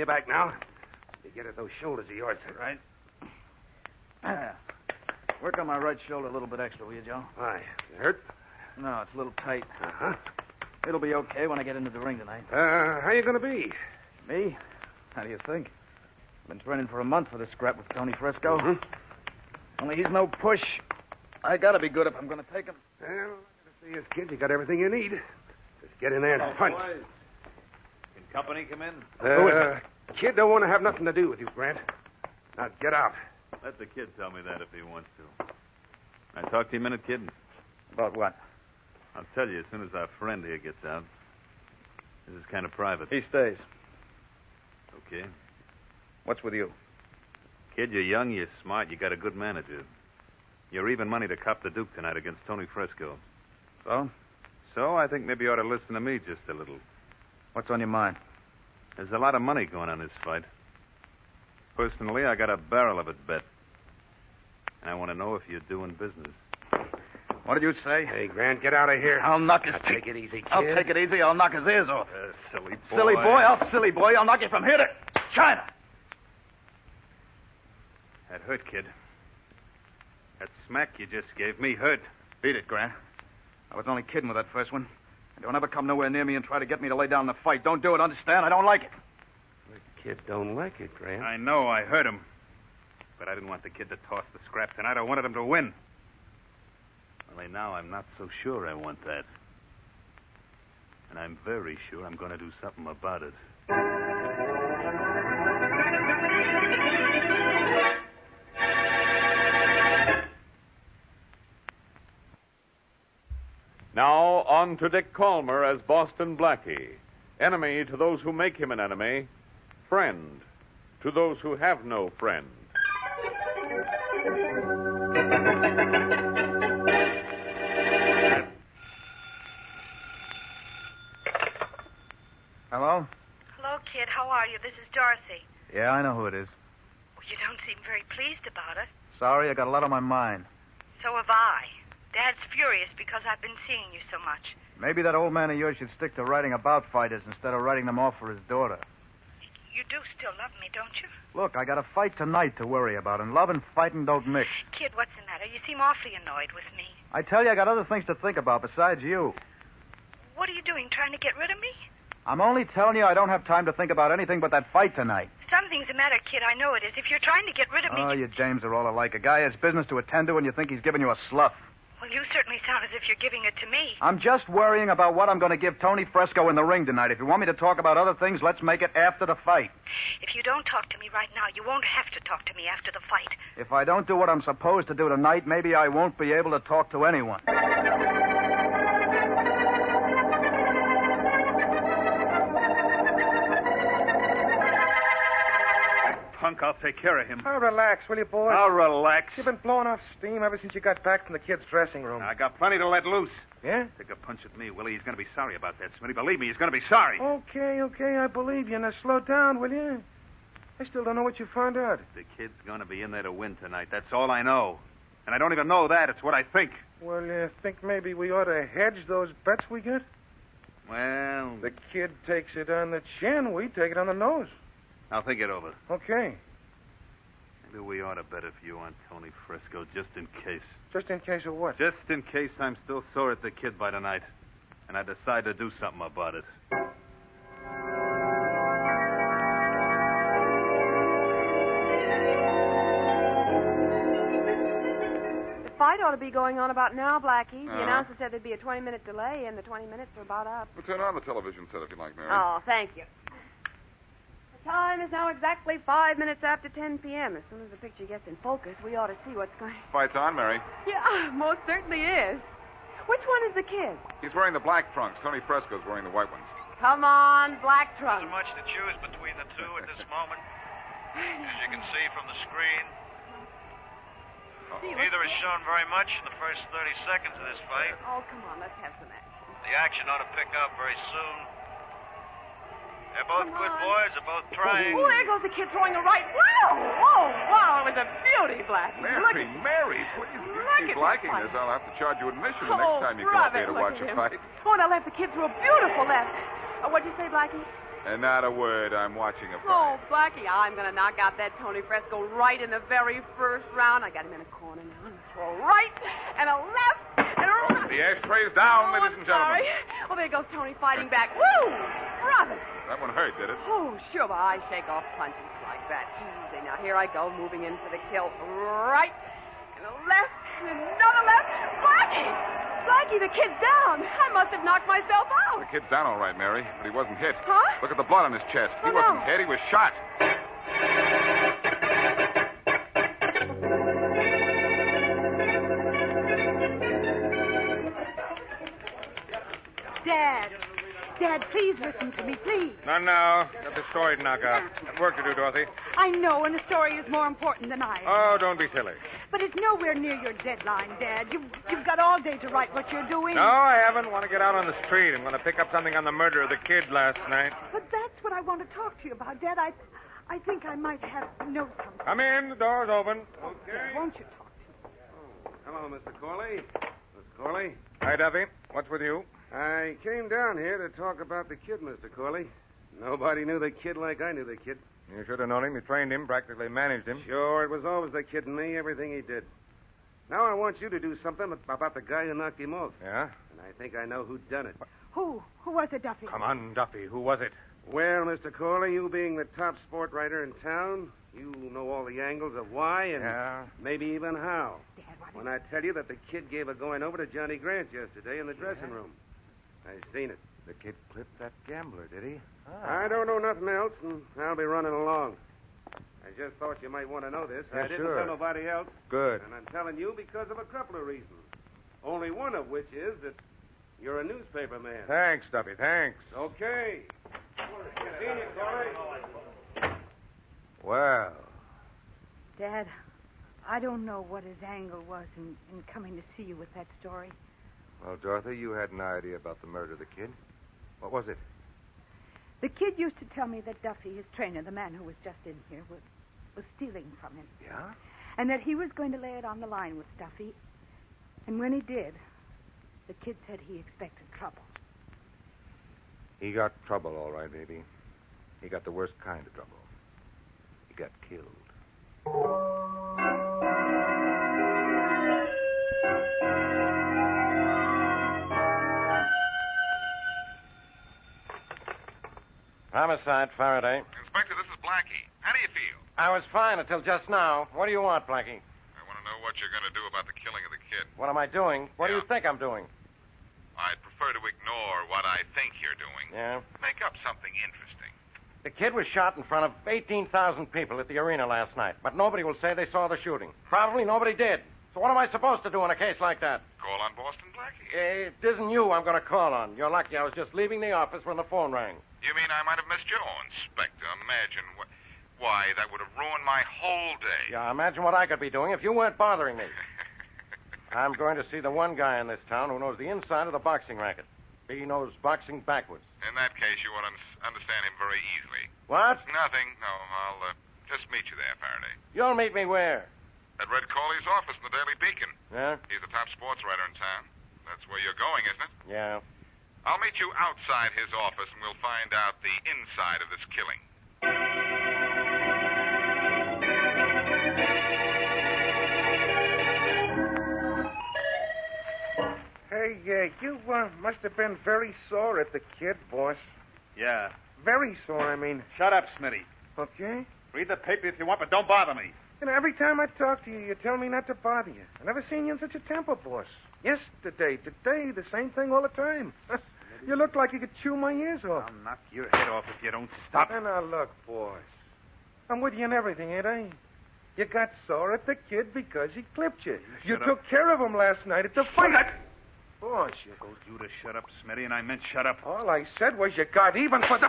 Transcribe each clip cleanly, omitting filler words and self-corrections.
your back now. You get at those shoulders of yours. Right. Work on my right shoulder a little bit extra, will you, Joe? Why? You hurt? No, it's a little tight. Uh-huh. It'll be okay when I get into the ring tonight. How you going to be? Me? How do you think? Been training for a month for this scrap with Tony Fresco. Mm-hmm. Only he's no push. I gotta be good if I'm gonna take him. Well, I see this kid. You got everything you need. Just get in there and punch. Boys. Can company come in? Kid don't want to have nothing to do with you, Grant. Now get out. Let the kid tell me that if he wants to. I talk to you a minute, kid? About what? I'll tell you as soon as our friend here gets out. This is kind of private. He stays. Okay. What's with you? Kid, you're young, you're smart, you got a good manager. You're even money to cop the Duke tonight against Tony Fresco. So? So I think maybe you ought to listen to me just a little. What's on your mind? There's a lot of money going on this fight. Personally, I got a barrel of it bet. And I want to know if you're doing business. What did you say? Hey, Grant, get out of here. I'll knock his... Now, take it easy, kid. I'll take it easy. I'll knock his ears off. Silly boy. Silly boy. Silly boy. I'll knock you from here to China. That hurt, kid. That smack you just gave me hurt. Beat it, Grant. I was only kidding with that first one. And don't ever come nowhere near me and try to get me to lay down the fight. Don't do it, understand? I don't like it. The kid don't like it, Grant. I know, I hurt him. But I didn't want the kid to toss the scrap tonight. I wanted him to win. Only now I'm not so sure I want that. And I'm very sure I'm going to do something about it. Now, on to Dick Calmer as Boston Blackie. Enemy to those who make him an enemy. Friend to those who have no friend. Hello? Hello, kid. How are you? This is Dorothy. Yeah, I know who it is. Well, you don't seem very pleased about it. Sorry, I got a lot on my mind. So have I. Dad's furious because I've been seeing you so much. Maybe that old man of yours should stick to writing about fighters instead of writing them off for his daughter. You do still love me, don't you? Look, I got a fight tonight to worry about, and love and fighting don't mix. Kid, what's the matter? You seem awfully annoyed with me. I tell you, I got other things to think about besides you. What are you doing, trying to get rid of me? I'm only telling you I don't have time to think about anything but that fight tonight. Something's the matter, kid. I know it is. If you're trying to get rid of me... Oh, you dames are all alike. A guy has business to attend to, and you think he's giving you a slough. Well, you certainly sound as if you're giving it to me. I'm just worrying about what I'm going to give Tony Fresco in the ring tonight. If you want me to talk about other things, let's make it after the fight. If you don't talk to me right now, you won't have to talk to me after the fight. If I don't do what I'm supposed to do tonight, maybe I won't be able to talk to anyone. Punk, I'll take care of him. Oh, relax, will you, boy? I'll relax. You've been blowing off steam ever since you got back from the kid's dressing room. I got plenty to let loose. Yeah? Take a punch at me, Willie. He's going to be sorry about that, Smitty. Believe me, he's going to be sorry. Okay, I believe you. Now slow down, will you? I still don't know what you found out. The kid's going to be in there to win tonight. That's all I know. And I don't even know that. It's what I think. Well, you think maybe we ought to hedge those bets we get? Well, The kid takes it on the chin, we take it on the nose. I'll think it over. Okay. Maybe we ought to bet a few on Tony Fresco, just in case. Just in case of what? Just in case I'm still sore at the kid by tonight. And I decide to do something about it. The fight ought to be going on about now, Blackie. The announcer said there'd be a 20-minute delay, and the 20 minutes are about up. We'll turn on the television set if you like, Mary. Oh, thank you. The time is now exactly 5 minutes after 10 p.m. As soon as the picture gets in focus, we ought to see what's going on. Fight's on, Mary. Yeah, most certainly is. Which one is the kid? He's wearing the black trunks. Tony Fresco's wearing the white ones. Come on, black trunk. There's much to choose between the two at this moment. As you can see from the screen, neither has shown very much in the first 30 seconds of this fight. Oh, come on, let's have some action. The action ought to pick up very soon. They're both good boys. They're both trying. Oh, there goes the kid throwing a right. Wow! Oh, wow, it was a beauty, Blackie. Mary, please. If you keep liking this, I'll have to charge you admission the next time you go out there to watch a fight. Oh, and I left the kid through a beautiful left. What'd you say, Blackie? And not a word. I'm watching a Oh, fight. Blackie, I'm going to knock out that Tony Fresco right in the very first round. I got him in a corner now. I'm going to throw a right and a left and a right. The ashtray's down, Oh, ladies and I'm sorry. gentlemen. Well, there goes Tony fighting back. Woo! Brother. That one hurt, did it? Oh, sure, but I shake off punches like that. Easy. Now, here I go, moving in for the kill. Right and a left and another left. Blackie! Blackie, the kid's down. I must have knocked myself out. The kid's down all right, Mary, but he wasn't hit. Huh? Look at the blood on his chest. He Oh, wasn't no. hit. He was shot. Dad, please listen to me, please. Not now. Got the story to knock out. Got work to do, Dorothy. I know, and the story is more important than I am. Oh, don't be silly. But it's nowhere near your deadline, Dad. You've got all day to write what you're doing. No, I haven't. Want to get out on the street. I'm going to pick up something on the murder of the kid last night. But that's what I want to talk to you about, Dad. I think I might have know something. Come in. The door's open. Dad, won't you talk to me? Hello, Mr. Corley. Mr. Corley. Hi, Duffy. What's with you? I came down here to talk about the kid, Mr. Corley. Nobody knew the kid like I knew the kid. You should have known him. You trained him, practically managed him. Sure, it was always the kid and me, everything he did. Now I want you to do something about the guy who knocked him off. Yeah? And I think I know who done it. Who was it, Duffy? Come on, Duffy. Who was it? Well, Mr. Corley, you being the top sport writer in town, you know all the angles of why and maybe even how. Dad, what When I tell you that the kid gave a going over to Johnny Grant yesterday in the dressing room. I seen it. The kid clipped that gambler, did he? I don't know nothing else, and I'll be running along. I just thought you might want to know this. Yeah, I didn't sure. tell nobody else. Good. And I'm telling you because of a couple of reasons. Only one of which is that you're a newspaper man. Thanks, Duffy. Thanks. Okay. Seen you, Corey. Well, Dad, I don't know what his angle was in coming to see you with that story. well, Dorothy, you had an idea about the murder of the kid. What was it? The kid used to tell me that Duffy, his trainer, the man who was just in here, was stealing from him. Yeah? And that he was going to lay it on the line with Duffy. And when he did, the kid said he expected trouble. He got trouble, all right, baby. He got the worst kind of trouble. He got killed. Homicide, Faraday. Inspector, this is Blackie. How do you feel? I was fine until just now. What do you want, Blackie? I want to know what you're going to do about the killing of the kid. What am I doing? What do you think I'm doing? I'd prefer to ignore what I think you're doing. Yeah? Make up something interesting. The kid was shot in front of 18,000 people at the arena last night, but nobody will say they saw the shooting. Probably nobody did. So what am I supposed to do in a case like that? Call on Boston Blackie. It isn't you I'm going to call on. You're lucky I was just leaving the office when the phone rang. You mean I might have missed you? Oh, Inspector, imagine what... Why, that would have ruined my whole day. Yeah, imagine what I could be doing if you weren't bothering me. I'm going to see the one guy in this town who knows the inside of the boxing racket. He knows boxing backwards. In that case, you would understand him very easily. What? Nothing. No, I'll just meet you there, Faraday. You'll meet me where? At Red Corley's office in the Daily Beacon. Yeah? He's the top sports writer in town. That's where you're going, isn't it? Yeah. I'll meet you outside his office, and we'll find out the inside of this killing. Hey, you must have been very sore at the kid, boss. Yeah. Very sore, I mean. Shut up, Smitty. Okay? Read the paper if you want, but don't bother me. You know, every time I talk to you, you tell me not to bother you. I never seen you in such a temper, boss. Yesterday, today, the same thing all the time. You look like you could chew my ears off. I'll knock your head off if you don't stop. And now look, boss. I'm with you in everything, ain't I? You got sore at the kid because he clipped you. You Shut took up. care of him last night at the fight. Boss, you... I told you to shut up, Smitty, and I meant shut up. All I said was you got even for the...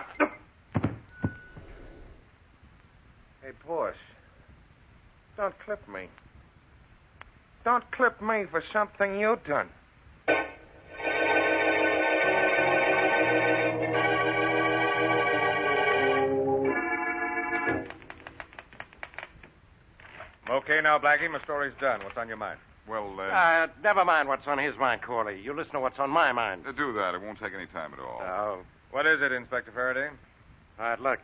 Hey, boss. Don't clip me. Don't clip me for something you done. Okay, now, Blackie, my story's done. What's on your mind? Well, Never mind what's on his mind, Corley. You listen to what's on my mind. do that. It won't take any time at all. Oh. What is it, Inspector Faraday? All right, look.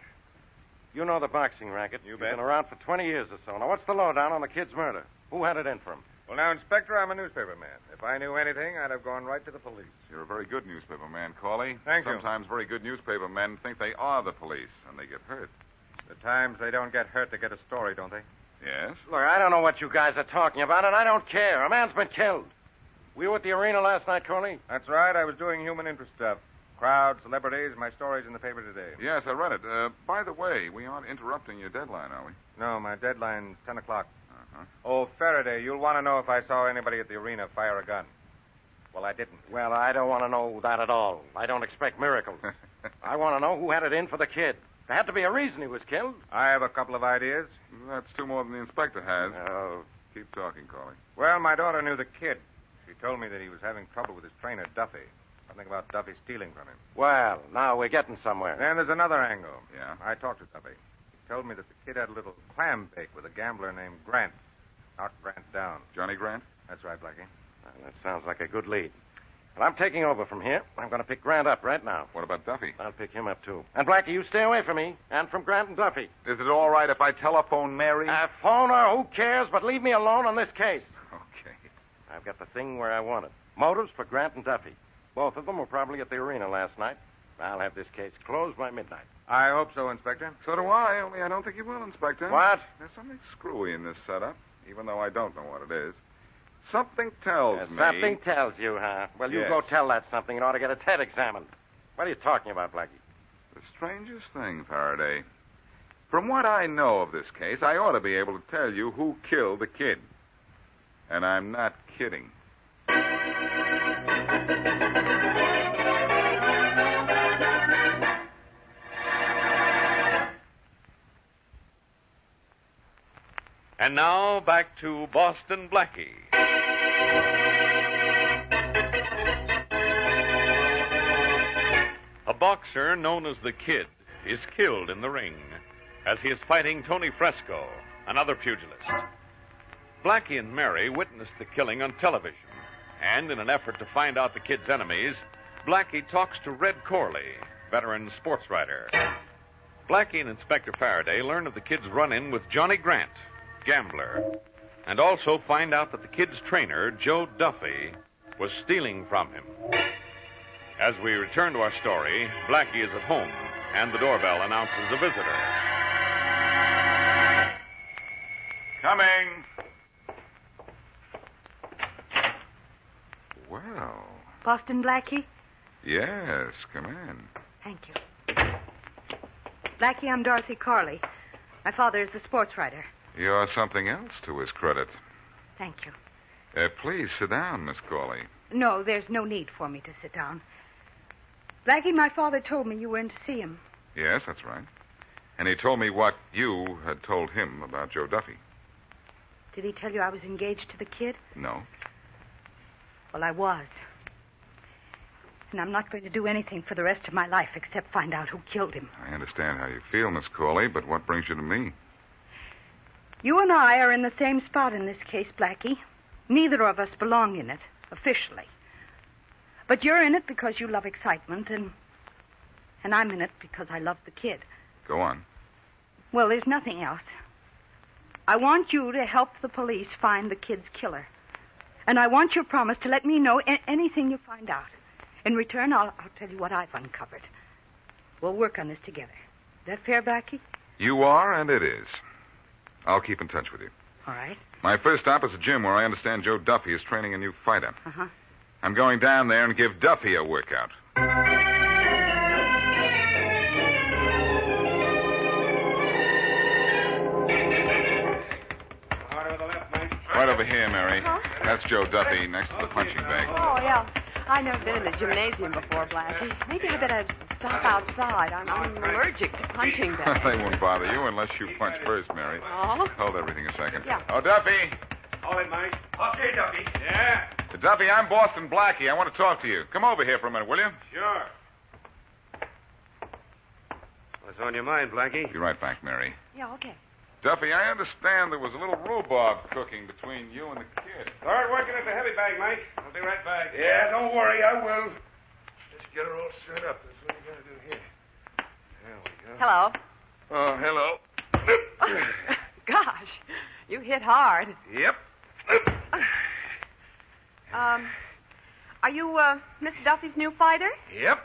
You know the boxing racket. You You've bet. been around for 20 years or so. Now, what's the lowdown on the kid's murder? Who had it in for him? Well, now, Inspector, I'm a newspaper man. If I knew anything, I'd have gone right to the police. You're a very good newspaper man, Corley. Thank you. Sometimes very good newspaper men think they are the police, and they get hurt. The times they don't get hurt to get a story, don't they? Yes? Look, I don't know what you guys are talking about, and I don't care. A man's been killed. Were you at the arena last night, Corley? That's right. I was doing human interest stuff. Crowds, celebrities, my story's in the paper today. Yes, I read it. By the way, we aren't interrupting your deadline, are we? No, my deadline's 10 o'clock. Uh-huh. Oh, Faraday, you'll want to know if I saw anybody at the arena fire a gun. Well, I didn't. Well, I don't want to know that at all. I don't expect miracles. I want to know who had it in for the kid. There had to be a reason he was killed. I have a couple of ideas. That's two more than the inspector has. Keep talking, Corley. Well, my daughter knew the kid. She told me that he was having trouble with his trainer, Duffy. Something about Duffy stealing from him. Well, now we're getting somewhere. Then there's another angle. Yeah? I talked to Duffy. He told me that the kid had a little clam bake with a gambler named Grant. Knocked Grant down. Johnny Grant? That's right, Blackie. Well, that sounds like a good lead. Well, I'm taking over from here. I'm going to pick Grant up right now. What about Duffy? I'll pick him up, too. And, Blackie, you stay away from me and from Grant and Duffy. Is it all right if I telephone Mary? Phone her, who cares, but leave me alone on this case. Okay. I've got the thing where I want it. Motives for Grant and Duffy. Both of them were probably at the arena last night. I'll have this case closed by midnight. I hope so, Inspector. So do I, only I don't think you will, Inspector. What? There's something screwy in this setup, even though I don't know what it is. Something tells me... Something tells you, huh? Well, you Yes. go tell that something and ought to get its head examined. What are you talking about, Blackie? The strangest thing, Faraday. From what I know of this case, I ought to be able to tell you who killed the kid. And I'm not kidding. And now back to Boston Blackie. A boxer known as the Kid is killed in the ring as he is fighting Tony Fresco, another pugilist. Blackie and Mary witnessed the killing on television, and in an effort to find out the Kid's enemies, Blackie talks to Red Corley, veteran sports writer. Blackie and Inspector Faraday learn of the Kid's run-in with Johnny Grant, gambler, and also find out that the Kid's trainer, Joe Duffy, was stealing from him. As we return to our story, Blackie is at home, and the doorbell announces a visitor. Coming. Well. Boston Blackie? Yes, come in. Thank you. Blackie, I'm Dorothy Corley. My father is the sports writer. You're something else to his credit. Thank you. Please sit down, Miss Corley. No, there's no need for me to sit down. Blackie, my father told me you were in to see him. Yes, that's right. And he told me what you had told him about Joe Duffy. Did he tell you I was engaged to the Kid? No. Well, I was. And I'm not going to do anything for the rest of my life except find out who killed him. I understand how you feel, Miss Corley, but what brings you to me? You and I are in the same spot in this case, Blackie. Neither of us belong in it, officially. But you're in it because you love excitement, and I'm in it because I love the Kid. Go on. Well, there's nothing else. I want you to help the police find the Kid's killer. And I want your promise to let me know anything you find out. In return, I'll tell you what I've uncovered. We'll work on this together. Is that fair, Blackie? You are, and it is. I'll keep in touch with you. All right. My first stop is a gym where I understand Joe Duffy is training a new fighter. Uh-huh. I'm going down there and give Duffy a workout. Right over here, Mary. Huh? That's Joe Duffy next to the punching bag. Oh, yeah. I've never been in the gymnasium before, Blackie. Maybe we better stop outside. I'm allergic to punching bags. They won't bother you unless you punch first, Mary. Oh. Hold everything a second. Yeah. Oh, Duffy. Hold it, Mike. Okay, Duffy. Yeah? Duffy, I'm Boston Blackie. I want to talk to you. Come over here for a minute, will you? Sure. What's on your mind, Blackie? Be right back, Mary. Yeah, okay. Duffy, I understand there was a little rhubarb cooking between you and the Kid. Start working at the heavy bag, Mike. I'll be right back. Yeah, don't worry, I will. Just get her all set up. That's what you gotta do here. There we go. Hello. Oh, hello. Gosh, you hit hard. Yep. Are you, Mr. Duffy's new fighter? Yep.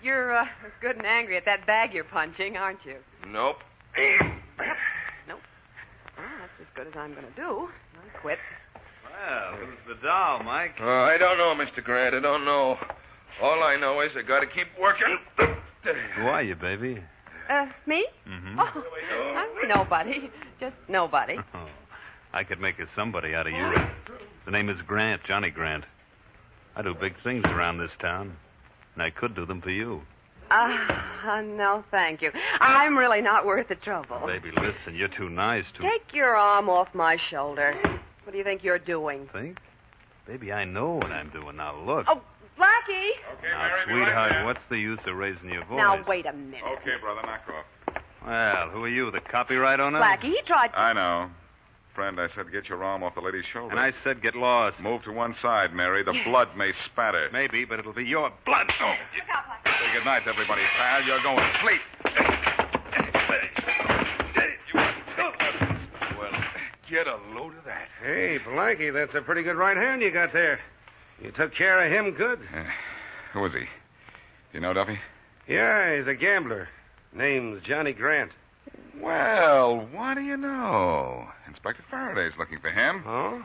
You're good and angry at that bag you're punching, aren't you? Nope. Nope. Well, that's as good as I'm going to do. I quit. Well, who's the doll, Mike? I don't know, Mr. Grant. I don't know. All I know is I got to keep working. Who are you, baby? Me? Mm-hmm. Oh, I'm nobody. Just nobody. Oh, I could make a somebody out of you. The name is Grant, Johnny Grant. I do big things around this town, and I could do them for you. No, thank you. I'm really not worth the trouble. Baby, listen, you're too nice to... Take your arm off my shoulder. What do you think you're doing? Think? Baby, I know what I'm doing. Now, look. Oh, Blackie! Okay, Now, Mary, sweetheart, be right what's the use of raising your voice? Now, wait a minute. there. Okay, brother, knock off. Well, who are you, the copyright owner? Blackie, he tried to... I know. Friend, I said get your arm off the lady's shoulder. And I said get lost. Move to one side, Mary. The blood may spatter. Maybe, but it'll be your blood. Oh. Look out, Blackie. Say good night, everybody, pal. You're going to sleep. Well, get a load of that. Hey, Blackie, that's a pretty good right hand you got there. You took care of him good. Who is he? Do you know, Duffy? Yeah, he's a gambler. Name's Johnny Grant. Well, what do you know? Inspector Faraday's looking for him. Oh?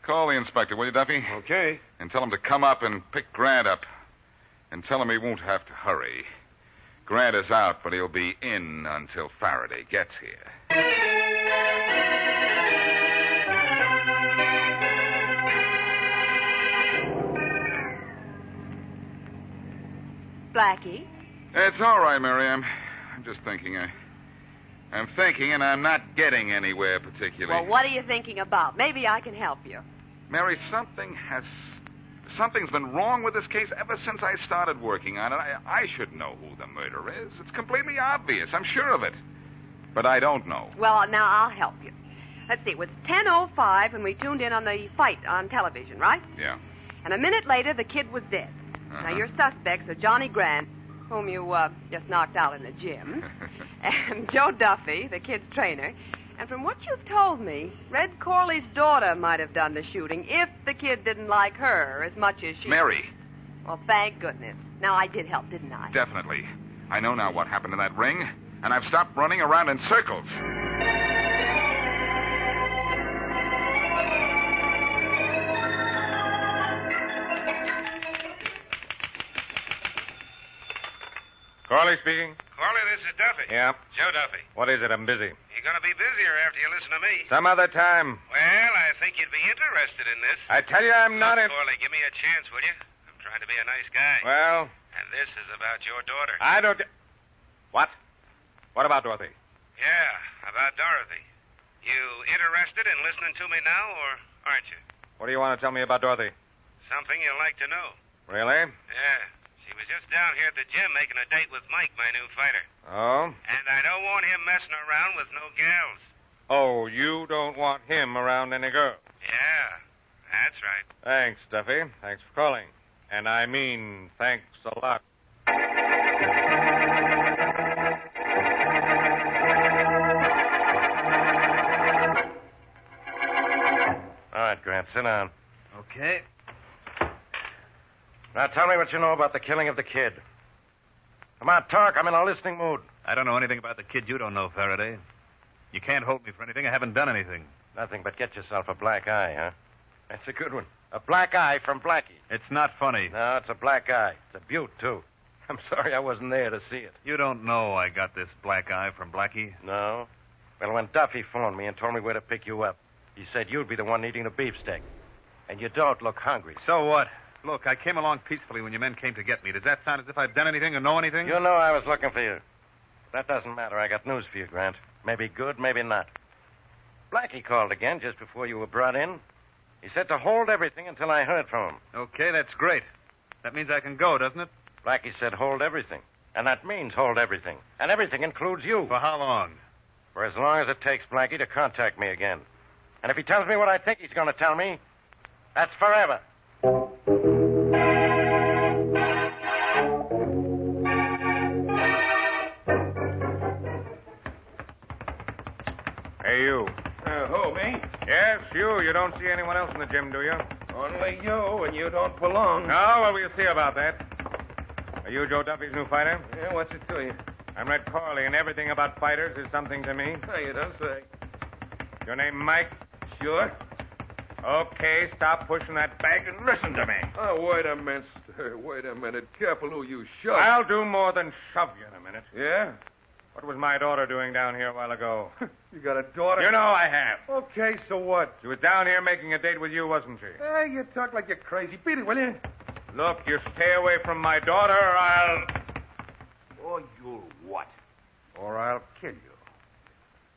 Call the inspector, will you, Duffy? Okay. And tell him to come up and pick Grant up. And tell him he won't have to hurry. Grant is out, but he'll be in until Faraday gets here. Blackie? It's all right, Mary. I'm just thinking. I'm thinking, and I'm not getting anywhere particularly. Well, what are you thinking about? Maybe I can help you. Mary, something's been wrong with this case ever since I started working on it. I should know who the murderer is. It's completely obvious. I'm sure of it. But I don't know. Well, now I'll help you. Let's see. It was 10:05 when we tuned in on the fight on television, right? Yeah. And a minute later, the kid was dead. Now, your suspects are Johnny Grant, whom you just knocked out in the gym, and Joe Duffy, the kid's trainer. And from what you've told me, Red Corley's daughter might have done the shooting if the kid didn't like her as much as she... Mary. Well, thank goodness. Now, I did help, didn't I? Definitely. I know now what happened in that ring, and I've stopped running around in circles. Corley speaking. Corley, this is Duffy. Yeah. Joe Duffy. What is it? I'm busy. You're going to be busier after you listen to me. Some other time. Well, I think you'd be interested in this. I tell you, I'm not Look, Corley, give me a chance, will you? I'm trying to be a nice guy. Well, And this is about your daughter. I don't... What? What about Dorothy? Yeah, about Dorothy. You interested in listening to me now, or aren't you? What do you want to tell me about Dorothy? Something you'll like to know. Really? Yeah. She was just down here at the gym making a date with Mike, my new fighter. Oh? And I don't want him messing around with no gals. Oh, you don't want him around any girl. Yeah, that's right. Thanks, Duffy. Thanks for calling. And I mean, thanks a lot. All right, Grant, sit down. Okay. Now tell me what you know about the killing of the kid. Come on, talk. I'm in a listening mood. I don't know anything about the kid you don't know, Faraday. You can't hold me for anything. I haven't done anything. Nothing but get yourself a black eye, huh? That's a good one. A black eye from Blackie. It's not funny. No, it's a black eye. It's a beaut, too. I'm sorry I wasn't there to see it. You don't know I got this black eye from Blackie? No? Well, when Duffy phoned me and told me where to pick you up, he said you'd be the one eating the beefsteak. And you don't look hungry. So what? Look, I came along peacefully when your men came to get me. Does that sound as if I've done anything or know anything? You know I was looking for you. That doesn't matter. I got news for you, Grant. Maybe good, maybe not. Blackie called again just before you were brought in. He said to hold everything until I heard from him. Okay, that's great. That means I can go, doesn't it? Blackie said hold everything. And that means hold everything. And everything includes you. For how long? For as long as it takes Blackie to contact me again. And if he tells me what I think he's going to tell me, that's forever. you. You don't see anyone else in the gym, do you? Only you, and you don't belong. Oh, well, we'll see about that. Are you Joe Duffy's new fighter? Yeah, what's it to you? I'm Red Corley, and everything about fighters is something to me. Oh, you don't say. Your name Mike? Sure. Okay, stop pushing that bag and listen to me. Oh, wait a minute, sir. Wait a minute. Careful who you shove. I'll do more than shove you in a minute. Yeah? What was my daughter doing down here a while ago? You got a daughter? You know I have. Okay, so what? She was down here making a date with you, wasn't she? Hey, you talk like you're crazy. Beat it, will you? Look, you stay away from my daughter, or I'll... Oh, you'll what? Or I'll kill you.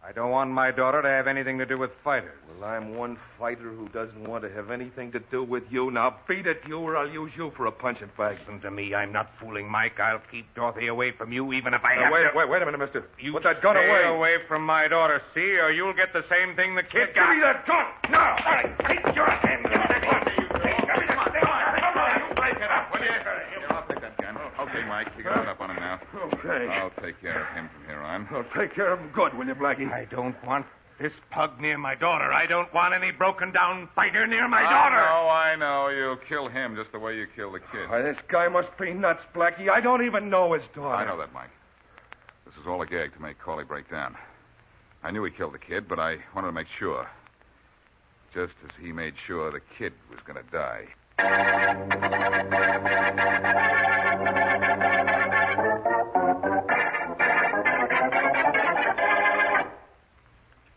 I don't want my daughter to have anything to do with fighters. Well, I'm one fighter who doesn't want to have anything to do with you. Now beat it, you, or I'll use you for a punching bag. Listen to me. I'm not fooling Mike. I'll keep Dorothy away from you, even if I have wait, to... wait a minute, mister. You Put that gun stay away. away from my daughter, see, or you'll get the same thing the kid got. Give me that gun! No! All right, take your hand. Give me that gun. I'll take that gun. Okay, Mike. You can run up on him now. Okay. I'll take care of him from here on. Well, take care of him good, will you, Blackie? I don't want this pug near my daughter. I don't want any broken-down fighter near my daughter. I know. You'll kill him just the way you killed the kid. Why, this guy must be nuts, Blackie. I don't even know his daughter. I know that, Mike. This was all a gag to make Corley break down. I knew he killed the kid, but I wanted to make sure. Just as he made sure the kid was going to die.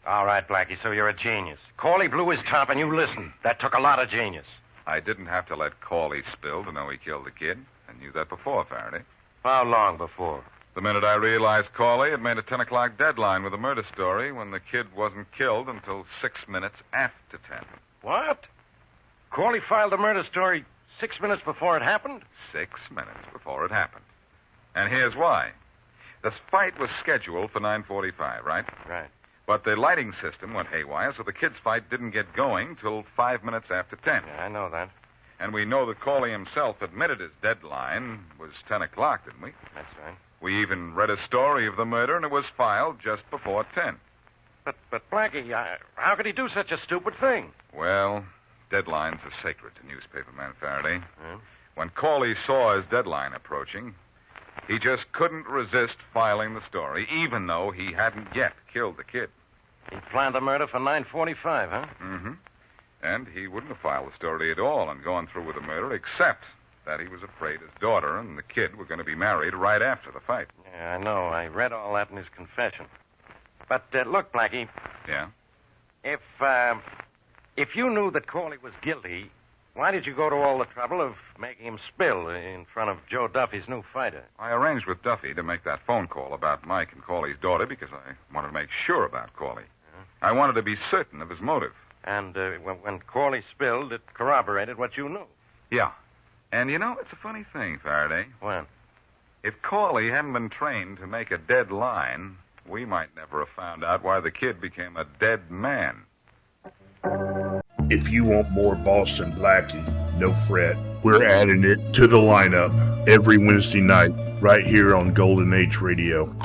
All right, Blackie, so you're a genius. Corley blew his top and you listened. That took a lot of genius. I didn't have to let Corley spill to know he killed the kid. I knew that before, Faraday. How long before? The minute I realized Corley had made a 10 o'clock deadline with a murder story when the kid wasn't killed until 6 minutes after 10. What? Corley filed a murder story 6 minutes before it happened? 6 minutes before it happened. And here's why. This fight was scheduled for 9:45, right? Right. But the lighting system went haywire, so the kid's fight didn't get going till 5 minutes after 10. Yeah, I know that. And we know that Corley himself admitted his deadline was 10 o'clock, didn't we? That's right. We even read a story of the murder, and it was filed just before 10. But Blackie, how could he do such a stupid thing? Well, deadlines are sacred to newspaperman Faraday. When Corley saw his deadline approaching, he just couldn't resist filing the story, even though he hadn't yet killed the kid. He planned the murder for 9:45, huh? Mm-hmm. And he wouldn't have filed the story at all and gone through with the murder, except that he was afraid his daughter and the kid were going to be married right after the fight. Yeah, I know. I read all that in his confession. But, look, Blackie. Yeah? If you knew that Corley was guilty, why did you go to all the trouble of making him spill in front of Joe Duffy's new fighter? I arranged with Duffy to make that phone call about Mike and Corley's daughter because I wanted to make sure about Corley. I wanted to be certain of his motive. And when Corley spilled, it corroborated what you knew. Yeah. And, you know, it's a funny thing, Faraday. What? If Corley hadn't been trained to make a dead line, we might never have found out why the kid became a dead man. If you want more Boss and Blackie, no fret. We're adding it to the lineup every Wednesday night right here on Golden Age Radio.